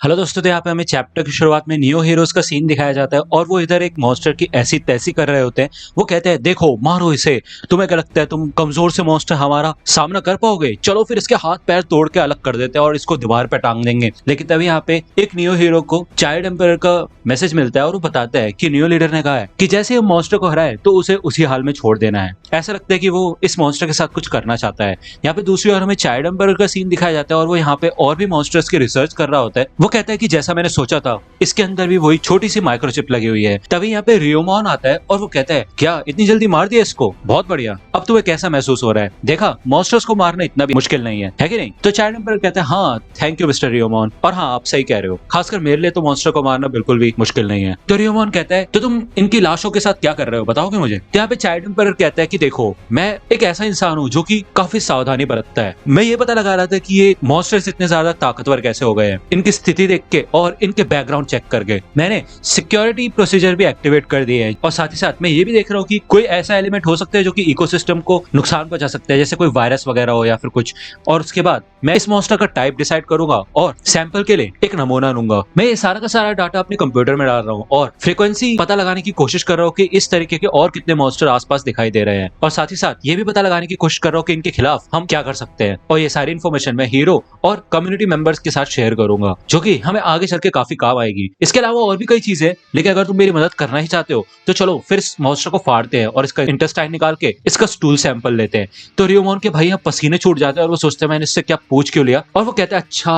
Hello दोस्तों, तो यहाँ पे हमें चैप्टर की शुरुआत में नियो हीरोज का सीन दिखाया जाता है और वो इधर एक मॉन्स्टर की ऐसी तैसी कर रहे होते हैं। वो कहते हैं देखो मारो इसे, तुम्हें क्या लगता है तुम कमजोर से मॉन्स्टर हमारा सामना कर पाओगे? चलो फिर इसके हाथ पैर तोड़ के अलग कर देते हैं और इसको दीवार पे टांग देंगे। लेकिन तभी यहाँ पे एक नियो हीरो को चाइल्ड एम्पायर का मैसेज मिलता है और वो बताता है कि नियो लीडर ने कहा है कि जैसे हम मॉन्स्टर को हराए तो उसे उसी हाल में छोड़ देना है। ऐसा लगता है कि वो इस मॉन्स्टर के साथ कुछ करना चाहता है। यहाँ पे दूसरी ओर हमें चाइल्ड एम्पायर का सीन दिखाया जाता है और वो यहाँ पे और भी मॉन्स्टर्स की रिसर्च कर रहा होता है। वो कहता है कि जैसा मैंने सोचा था इसके अंदर भी वही छोटी सी माइक्रोचिप लगी हुई है। तभी यहाँ पे रियोमॉन आता है और वो कहता है क्या इतनी जल्दी मार दिया इसको, बहुत बढ़िया। अब तुम्हें कैसा महसूस हो रहा है? देखा मॉन्स्टर्स को मारना इतना भी मुश्किल नहीं है कि नहीं? तो चाइल्ड एम्पायर कहता है हाँ थैंक यू मिस्टर रियोमॉन, और हाँ आप सही कह रहे हो, खासकर मेरे लिए तो मॉन्स्टर को मारना बिल्कुल भी मुश्किल नहीं है। तो रियोमॉन कहता है तो तुम इनकी लाशों के साथ क्या कर रहे हो, बताओगे मुझे? तो यहाँ पे चाइल्ड एम्पायर कहता है कि देखो मैं एक ऐसा इंसान हूँ जो कि काफी सावधानी बरतता है। मैं ये पता लगा रहा था कि ये मॉन्स्टर्स इतने ज्यादा ताकतवर कैसे हो गए हैं। इनकी स्थिति देख के और इनके बैकग्राउंड चेक करके मैंने सिक्योरिटी प्रोसीजर भी एक्टिवेट कर दिए हैं, और साथ ही साथ मैं ये भी देख रहा हूँ कि कोई ऐसा एलिमेंट हो सकता है जो कि इकोसिस्टम को नुकसान पहुंचा सकता है, जैसे कोई वायरस वगैरह हो या फिर कुछ। और उसके बाद मैं इस मॉन्स्टर का टाइप डिसाइड करूंगा और सैंपल के लिए एक नमूना लूंगा। मैं ये सारा का सारा डाटा अपने कंप्यूटर में डाल रहा हूँ और फ्रीक्वेंसी पता लगाने की कोशिश कर रहा हूँ कि इस तरीके के और कितने मॉन्स्टर आसपास दिखाई दे रहे हैं, और साथ ही साथ ये भी पता लगाने की कोशिश कर रहा हूँ कि इनके खिलाफ हम क्या कर सकते हैं। और ये सारी इन्फॉर्मेशन मैं हीरो और कम्युनिटी मेंबर्स के साथ शेयर करूंगा, जो कि हमें आगे चल के काफी काम आएगी। इसके अलावा और भी कई चीजें, लेकिन अगर तुम मेरी मदद करना ही चाहते हो तो चलो फिर इस मॉन्स्टर को फाड़ते हैं और इसका इंटेस्टाइन निकाल के इसका स्टूल सैंपल लेते हैं। तो रियोमॉन के भाई यहाँ पसीने छूट जाते हैं और वो सोचते हैं मैंने इससे क्या पूछ क्यों लिया, और वो कहते हैं अच्छा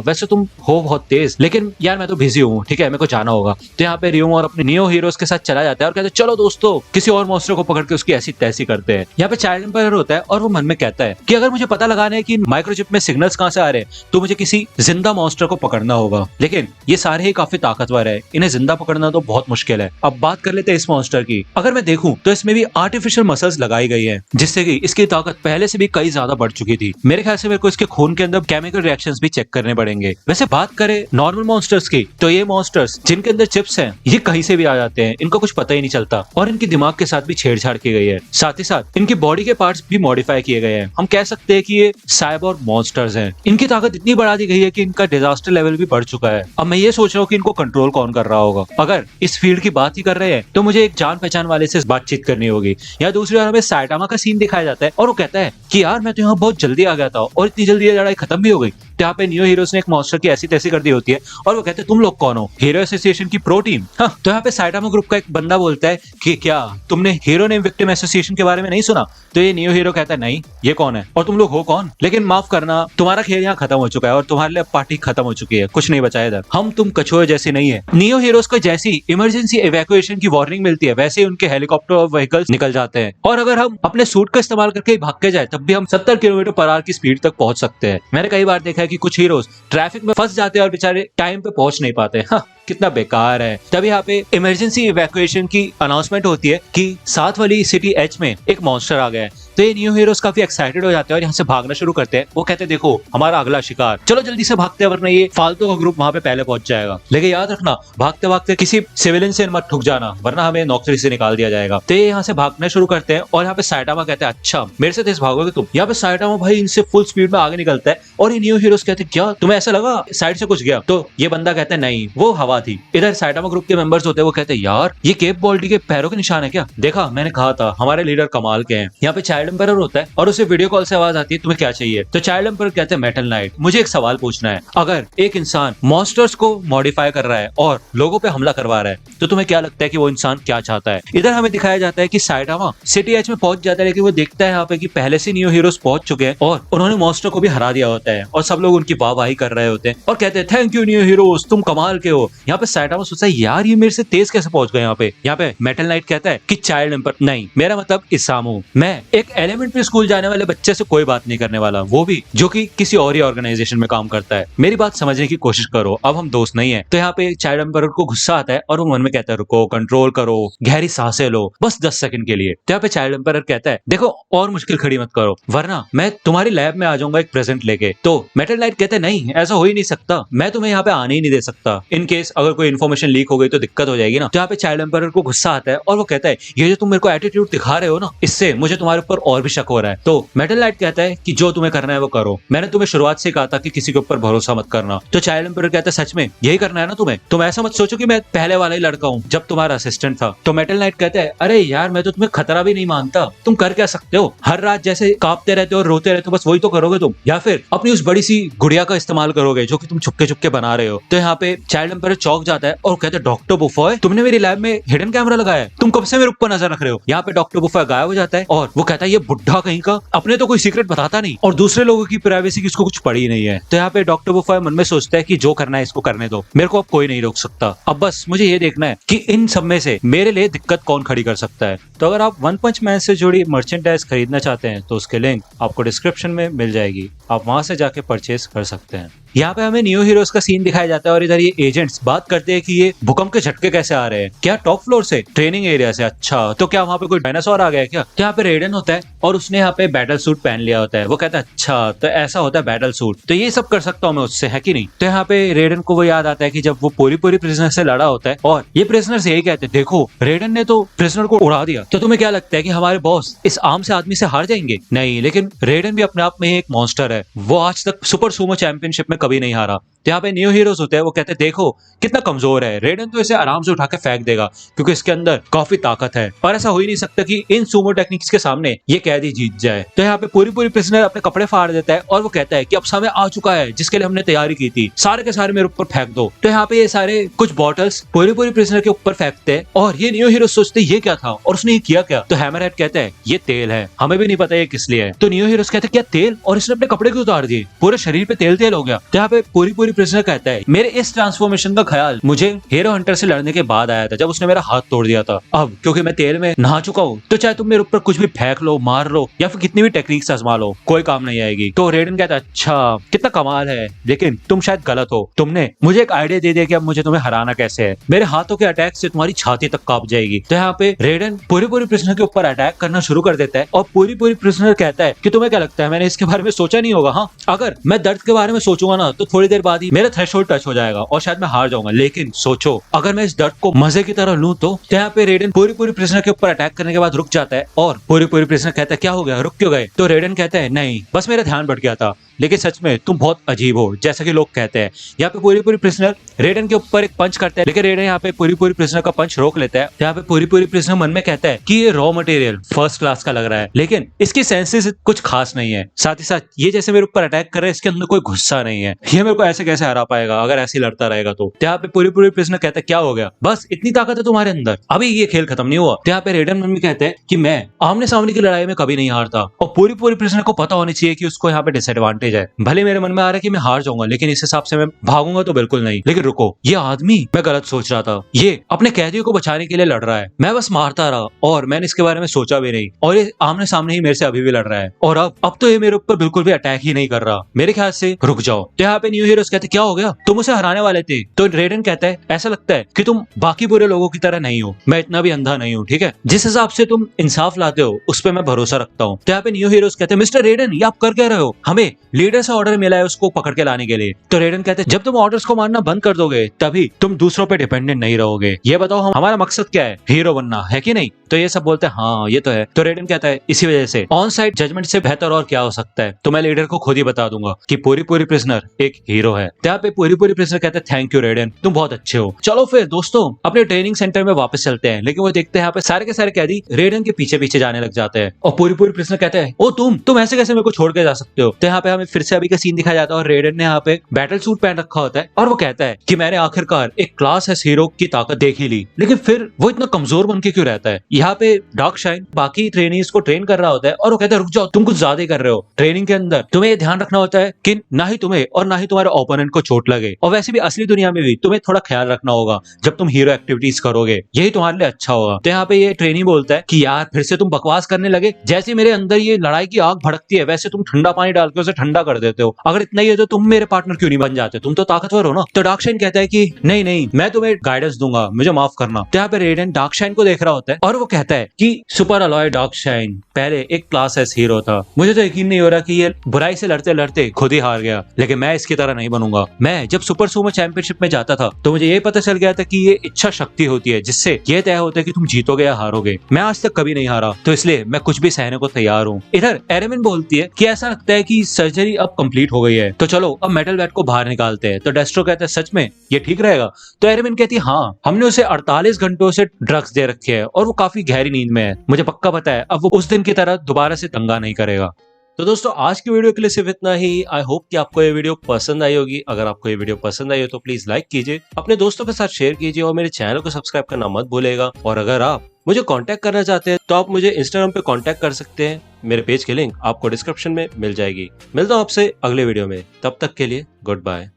वैसे तुम हो बहुत तेज, लेकिन यार मैं तो बिजी हूँ, ठीक है मेरे को जाना होगा। तो यहाँ पे रियोमॉन अपने नियो हीरोज के साथ चला जाता है और कहते हैं चलो दोस्तों किसी और मॉन्स्टर को पकड़ के उसकी ऐसी तैसी करते हैं। यहाँ पे चाइल्ड एम्पायर होता है और वो मन में कहता है कि अगर मुझे पता लगाना है कि माइक्रोचिप में सिग्नल्स कहाँ से आ रहे हैं तो मुझे किसी जिंदा मॉन्स्टर को पकड़ना होगा, लेकिन ये सारे ही काफी ताकतवर है, इन्हें जिंदा पकड़ना तो बहुत मुश्किल है। अब बात कर लेते हैं इस मॉन्स्टर की। अगर मैं देखूं तो इसमें भी आर्टिफिशियल मसल्स लगाई गई है, जिससे कि इसकी ताकत पहले से भी कई ज्यादा बढ़ चुकी थी। मेरे ख्याल से मेरे को इसके खून के अंदर केमिकल रिएक्शंस भी चेक करने पड़ेंगे। वैसे बात करें नॉर्मल मॉन्स्टर्स की तो ये मॉन्स्टर्स जिनके अंदर चिप्स हैं ये कहीं से भी आ जाते हैं, इनको कुछ पता ही नहीं चलता, और इनके दिमाग के साथ भी छेड़छाड़ की गई है। साथ ही साथ इनकी बॉडी के पार्ट्स भी मॉडिफाई किए गए हैं। हम कह सकते हैं कि ये साइबोर्ग मॉन्स्टर्स हैं। इनकी ताकत इतनी बढ़ा दी गई है कि इनका डिजास्टर लेवल भी बढ़ चुका है। अब मैं ये सोच रहा हूँ कि इनको कंट्रोल कौन कर रहा होगा। अगर इस फील्ड की बात ही कर रहे हैं तो मुझे एक जान पहचान वाले से बातचीत करनी होगी। या दूसरी ओर हमें साइटामा का सीन दिखाया जाता है और वो कहता है कि यार मैं तो यहाँ बहुत जल्दी आ गया था और इतनी जल्दी ये लड़ाई खत्म भी हो गई। तो यहाँ पे नियो हीरोज ने एक मॉन्स्टर की ऐसी तैसी कर दी होती है और वो कहते हैं तुम लोग कौन हो? हीरो एसोसिएशन की प्रो टीम। हाँ, तो यहाँ पे साइटामा ग्रुप का एक बंदा बोलता है कि क्या तुमने हीरो नेम विक्टिम एसोसिएशन के बारे में नहीं सुना? तो ये नियो हीरो कहता है नहीं, ये कौन है और तुम लोग हो कौन? लेकिन माफ करना, तुम्हारा खेल यहाँ खत्म हो चुका है और तुम्हारे लिए पार्टी खत्म हो चुकी है, कुछ नहीं बचा इधर। हम तुम कछुए जैसे नहीं है। नियो हीरोज को जैसी इमरजेंसी इवैक्यूएशन की वार्निंग मिलती है वैसे ही उनके हेलीकॉप्टर और व्हीकल्स निकल जाते हैं, और अगर हम अपने सूट का इस्तेमाल करके भाग के जाए तब भी हम 70 किलोमीटर पर आवर की स्पीड तक पहुंच सकते हैं। मैंने कई बार देखा है कि कुछ हीरोज ट्रैफिक में फंस जाते हैं और बेचारे टाइम पे पहुंच नहीं पाते। हाँ, कितना बेकार है। तभी यहाँ पे इमरजेंसी इवैक्यूएशन की अनाउंसमेंट होती है कि साथ वाली सिटी एच में एक मॉन्स्टर आ गया है। तो ये न्यू हीरोज काफी एक्साइटेड हो जाते हैं और यहाँ से भागना शुरू करते हैं। वो कहते हैं देखो हमारा अगला शिकार, चलो जल्दी से भागते हैं वरना ये फालतू का ग्रुप वहां पे पहले पहुंच जाएगा। लेकिन याद रखना भागते भागते किसी सिविलियन से मत ठुक जाना वरना हमें नौकरी से निकाल दिया जाएगा। तो ये यहाँ से भागना शुरू करते हैं और यहाँ पे साइटामा कहते हैं अच्छा मेरे से तेज भागोगे तुम। यहाँ पे साइटामा भाई इनसे फुल स्पीड में आगे निकलता है और ये न्यू हीरोज कहते हैं क्या तुम्हें ऐसा लगा साइड से कुछ गया? तो ये बंदा कहता है नहीं वो हवा थी। इधर साइटामा ग्रुप के मेंबर्स होते हैं वो कहते हैं यार ये केप बॉल्टी के पैरों के निशान है क्या? देखा मैंने कहा था हमारे लीडर कमाल के हैं। यहाँ पे चाइल्ड एम्पायर होता है और उसे वीडियो कॉल से आवाज आती है तुम्हें क्या चाहिए? तो चाइल्ड एम्पायर कहते हैं मेटल नाइट, मुझे एक सवाल पूछना है। अगर एक इंसान मॉन्स्टर्स को मॉडिफाई कर रहा है और लोगों पे हमला करवा रहा है तो तुम्हें क्या लगता है कि वो इंसान क्या चाहता है? इधर हमें दिखाया जाता है कि साइटामा सिटी एच में पहुंच जाता है, लेकिन वो देखता है यहाँ पे कि पहले से नियो हीरोज पहुंच चुके हैं और उन्होंने मॉन्स्टर को भी हरा दिया होता है और सब लोग उनकी वाहवाही कर रहे होते हैं और कहते हैं थैंक यू नियो हीरोज तुम कमाल के हो। यहाँ पे साइटामा सोचता है यार ये मेरे से तेज कैसे पहुंच गए यहाँ पे मेटल नाइट कहता है कि चाइल्ड एम्पायर नहीं, मेरा मतलब इसामू, मैं एक एलिमेंट्री स्कूल जाने वाले बच्चे से कोई बात नहीं करने वाला, वो भी जो कि किसी और ही ऑर्गेनाइजेशन में काम करता है। मेरी बात समझने की कोशिश करो, अब हम दोस्त नहीं है। तो यहाँ पे चाइल्ड एम्पायर को गुस्सा आता है और वो मन में कहता है रुको, कंट्रोल करो, गहरी सांसें लो बस 10 सेकंड के लिए। तो यहाँ पे चाइल्ड एम्पायर कहता है देखो और मुश्किल खड़ी मत करो वरना मैं तुम्हारी लैब में आ जाऊंगा एक प्रेजेंट लेके। तो मेटल नाइट कहते हैं नहीं ऐसा हो ही नहीं सकता, मैं तुम्हें यहाँ पे आने ही नहीं दे सकता, इन केस अगर कोई इन्फॉर्मेशन लीक हो गई तो दिक्कत हो जाएगी ना। तो यहाँ पे चाइल्ड एम्पायर को गुस्सा आता है और वो कहता है ये जो तुम मेरे को एटीट्यूड दिखा रहे हो ना इससे मुझे तुम्हारे ऊपर ऊपर और भी शक हो रहा है। तो मेटल नाइट कहता है कि जो तुम्हें करना है वो करो, मैंने तुम्हें शुरुआत से कहा था कि किसी के ऊपर भरोसा मत करना। तो चाइल्ड एम्पायर कहता है सच में यही करना है ना तुम्हें, तुम ऐसा मत सोचो कि मैं पहले वाला ही लड़का हूँ जब तुम्हारा असिस्टेंट था। तो मेटल नाइट कहता है अरे यार मैं तो तुम्हें खतरा भी नहीं मानता, तुम कर क्या सकते हो, हर रात जैसे कांपते रहते हो और रोते रहते हो, बस वही तो करोगे तुम, या फिर अपनी उस बड़ी सी गुड़िया का इस्तेमाल करोगे जो कि तुम छुपके छुपके बना रहे हो। तो यहाँ पे चाइल्ड एम्पायर चौंक जाता है और कहता है डॉक्टर बुफॉय तुमने मेरी लैब में हिडन कैमरा लगाया है, तुम कब से मेरे ऊपर नजर रख रहे हो। यहाँ पे डॉक्टर बुफॉय गायब हो जाता है और वो कहता है ये बुढ़ा कहीं का अपने तो कोई सीक्रेट बताता नहीं और दूसरे लोगों की प्राइवेसी की इसको कुछ पड़ी नहीं है। तो यहाँ पे डॉक्टर बुफॉय मन में सोचता है कि जो करना है इसको करने दो, मेरे को अब कोई नहीं रोक सकता, अब बस मुझे ये देखना है कि इन सब में से मेरे लिए दिक्कत कौन खड़ी कर सकता है। तो अगर आप वन पंच मैन से जुड़ी मर्चेंडाइज खरीदना चाहते हैं तो उसके लिंक आपको डिस्क्रिप्शन में मिल जाएगी, आप वहां से जाके परचेज कर सकते हैं। यहाँ पे हमें न्यू हीरोज का सीन दिखाया जाता है और इधर ये एजेंट्स बात करते हैं कि ये भूकंप के झटके कैसे आ रहे हैं, क्या टॉप फ्लोर से, ट्रेनिंग एरिया से, अच्छा तो क्या वहाँ पे कोई डायनासोर आ गया है क्या। तो यहाँ पे रेडन होता है और उसने यहाँ पे बैटल सूट पहन लिया होता है, वो कहता है अच्छा तो ऐसा होता है बैटल सूट, तो ये सब कर सकता हूँ मैं उससे, है कि नहीं। तो यहाँ पे रेडन को वो याद आता है कि जब वो पूरी प्रिजनर से लड़ा होता है और ये प्रिजनर यही कहते हैं देखो रेडन ने तो प्रिजनर को उड़ा दिया, तो तुम्हें क्या लगता है कि हमारे बॉस इस आम से आदमी से हार जाएंगे। नहीं, लेकिन रेडन भी अपने आप में एक मॉन्स्टर है, वो आज तक सुपर सुमो चैंपियनशिप में कभी नहीं हारा। तो यहाँ पे न्यू हीरोज होते हैं, वो कहते हैं देखो कितना कमजोर है रेडन, तो इसे आराम से उठा के फेंक देगा क्योंकि इसके अंदर काफी ताकत है और ऐसा हो ही नहीं सकता कि इन सुमो टेक्निक्स के सामने ये कैदी जीत जाए। तो यहाँ पे पूरी प्रिजनर अपने कपड़े फाड़ देता है और वो कहता है कि अब समय आ चुका है जिसके लिए हमने तैयारी की थी, सारे के सारे मेरे ऊपर फेंक दो। तो यहाँ पे ये सारे कुछ बॉटल्स पूरी प्रिजनर के ऊपर फेंकते हैं और ये न्यू हीरो सोचते ये क्या था और उसने ये किया क्या। तो हैमरहेड कहता है ये तेल है, हमें भी नहीं पता ये किस लिए है। तो न्यू हीरोज कहते हैं क्या तेल, और इसने अपने कपड़े क्यों उतार दिए, पूरे शरीर पे तेल तेल हो गया। तो यहाँ पे पूरी प्रिजनर कहता है मेरे इस ट्रांसफॉर्मेशन का ख्याल मुझे हीरो हंटर से लड़ने के बाद आया था जब उसने मेरा हाथ तोड़ दिया था, अब क्योंकि मैं तेल में नहा चुका हूँ तो चाहे तुम मेरे ऊपर कुछ भी फेंक लो, मार लो या फिर कितनी भी टेक्निक्स आजमा लो, कोई काम नहीं आएगी। तो रेडन कहता है अच्छा कितना कमाल है, लेकिन तुम शायद गलत हो, तुमने मुझे एक आइडिया दे दिया कि अब मुझे तुम्हें हराना कैसे है, मेरे हाथों के अटैक से तुम्हारी छाती तक कांप जाएगी। तो यहाँ पे रेडन पूरी प्रिजनर के ऊपर अटैक करना शुरू कर देता है और पूरी प्रिजनर कहता है कि तुम्हें क्या लगता है मैंने इसके बारे में सोचा नहीं होगा, हाँ अगर मैं दर्द के बारे में सोचूंगा ना तो थोड़ी देर बाद ही मेरा थ्रेशोल्ड टच हो जाएगा और शायद मैं हार जाऊंगा, लेकिन सोचो अगर मैं इस दर्द को मजे की तरह लूं तो। यहाँ पे रेडन पूरी प्रिजनर के ऊपर अटैक करने के बाद रुक जाता है और पूरी प्रिजनर कहता है क्या हो गया, रुक क्यों गए। तो रेडन कहता है नहीं बस मेरा ध्यान भटक गया था, लेकिन सच में तुम बहुत अजीब हो जैसा कि लोग कहते हैं। यहाँ पे पूरी प्रिजनर रेडन के ऊपर एक पंच करता है, लेकिन रेडन यहाँ पे पूरी प्रिजनर का पंच रोक लेता है। यहाँ पे पूरी प्रिजनर मन में कहता है कि ये रॉ मटेरियल फर्स्ट क्लास का लग रहा है, लेकिन इसकी सेंसेस कुछ खास नहीं है, साथ ही साथ ये जैसे मेरे ऊपर अटैक कर रहा है इसके अंदर कोई गुस्सा नहीं है, ये मेरे को ऐसे कैसे हरा पाएगा अगर ऐसे लड़ता रहेगा। तो यहाँ पे पूरी प्रिजनर कहता है क्या हो गया, बस इतनी ताकत है तुम्हारे अंदर, अभी ये खेल खत्म नहीं हुआ। तो यहाँ पे रेडन मन में कहते हैं कि मैं आमने सामने की लड़ाई में कभी नहीं हारता और पूरी प्रिजनर को पता होनी चाहिए कि उसको यहाँ पे डिसएडवांटेज है, भले मेरे मन में आ रहा है कि मैं हार जाऊंगा लेकिन इस हिसाब से मैं भागूंगा तो बिल्कुल नहीं। लेकिन रुको, ये आदमी मैं गलत सोच रहा था, ये अपने कैदियों को बचाने के लिए लड़ रहा है, मैं बस मारता रहा और मैंने इसके बारे में सोचा भी नहीं और ये आमने सामने ही मेरे से अभी भी लड़ रहा है और अब तो ये मेरे ऊपर बिल्कुल भी अटैक ही नहीं कर रहा, मेरे ख्याल से रुक जाओ। तो यहाँ पे न्यू हीरोज कहते क्या हो गया, तुम उसे हराने वाले थे। तो रेडन कहता है ऐसा लगता है कि तुम बाकी बुरे लोगों की तरह नहीं हो, मैं इतना भी अंधा नहीं हूँ, ठीक है, जिस हिसाब से तुम इंसाफ लाते हो उस पर मैं भरोसा रखता हूँ। तो यहाँ पे न्यू हीरोज कहते हैं मिस्टर रेडन ये आप कर क्या रहे हो, हमें लीडर से ऑर्डर मिला है उसको पकड़ के लाने के लिए। तो रेडन कहते हैं जब तुम ऑर्डर्स को मानना बंद कर दोगे तभी तुम दूसरों पे डिपेंडेंट नहीं रहोगे, ये बताओ हमारा मकसद क्या है, हीरो बनना है कि नहीं। तो ये सब बोलते हैं हाँ ये तो है। तो रेडन कहता है इसी वजह से ऑन साइड जजमेंट से बेहतर और क्या हो सकता है, तो मैं लीडर को खुद ही बता दूंगा कि पूरी प्रिजनर एक हीरो है। तो यहाँ पे पूरी प्रिजनर कहते हैं थैंक यू रेडन, तुम बहुत अच्छे हो। चलो फिर दोस्तों अपने ट्रेनिंग सेंटर में वापस चलते हैं, लेकिन वो देखते हैं यहाँ पे सारे के सारे कैदी रेडन के पीछे पीछे जाने लग जाते हैं और पूरी प्रिजनर कहते हैं ओ तुम ऐसे कैसे मेरे को छोड़ के जा सकते हो। तो यहाँ पे हमें फिर से अभी का सीन दिखाया जाता है और रेडन ने यहाँ पे बैटल सूट पहन रखा होता है और वो कहता है कि मैंने आखिरकार एक क्लास एस हीरो की ताकत देख ही ली, लेकिन फिर वो इतना कमजोर बन के क्यों रहता है। यहाँ पे डार्क शाइन बाकी ट्रेनीज को ट्रेन कर रहा होता है और वो कहता है रुक जाओ तुम कुछ ज्यादा ही कर रहे हो, ट्रेनिंग के अंदर तुम्हें ये ध्यान रखना होता है कि ना ही तुम्हें और ना ही तुम्हारे ओपोनेंट को चोट लगे, और वैसे भी असली दुनिया में भी तुम्हें थोड़ा ख्याल रखना होगा जब तुम हीरो एक्टिविटीज करोगे, यही तुम्हारे लिए अच्छा होगा। तो यहाँ पे ये ट्रेनी बोलता है कि यार फिर से तुम बकवास करने लगे, जैसे मेरे अंदर ये लड़ाई की आग भड़कती है वैसे तुम ठंडा पानी डाल के उसे ठंडा कर देते हो, अगर इतना ही है तो तुम मेरे पार्टनर क्यों नहीं बन जाते, तुम तो ताकतवर हो ना। तो डार्कशाइन कहता है कि नहीं नहीं मैं तुम्हें गाइडेंस दूंगा, मुझे माफ करना। तो यहाँ पे रेडन डार्कशाइन को देख रहा होता है और वो कहता है कि सुपर अलॉय डार्कशाइन पहले एक क्लास एस हीरो था। मुझे तो यकीन नहीं हो रहा कि ये बुराई से लड़ते लड़ते खुद ही हार गया, लेकिन मैं इसकी तरह नहीं बनूंगा। मैं जब सुपर सुमो चैंपियनशिप में जाता था तो मुझे ये पता चल गया था कि ये इच्छा शक्ति होती है जिससे ये तय होता है कि तुम जीतोगे या हारोगे। मैं आज तक कभी नहीं हारा, तो इसलिए मैं कुछ भी सहने को तैयार हूँ। इधर एरेमिन बोलती है कि ऐसा लगता है कि सर्जरी अब कंप्लीट हो गई है, तो चलो अब मेटल बैट को बाहर निकालते हैं। तो डेस्ट्रो कहता है सच में ये ठीक रहेगा? तो एरेमिन कहती है हाँ, हमने उसे 48 घंटों से ड्रग्स दे रखे हैं और वो काफी गहरी नींद में है। मुझे पक्का पता है अब वो उस दिन की तरह दोबारा से दंगा नहीं करेगा। तो दोस्तों आज की वीडियो के लिए सिर्फ इतना ही। आई होप कि आपको ये वीडियो पसंद आई होगी। अगर आपको ये वीडियो पसंद आई हो तो प्लीज लाइक कीजिए, अपने दोस्तों के साथ शेयर कीजिए और मेरे चैनल को सब्सक्राइब करना मत भूलिएगा। और अगर आप मुझे कांटेक्ट करना चाहते हैं तो आप मुझे इंस्टाग्राम पे कांटेक्ट कर सकते हैं। मेरे पेज की लिंक आपको डिस्क्रिप्शन में मिल जाएगी। मिलता हूं आपसे अगले वीडियो में, तब तक के लिए गुड बाय।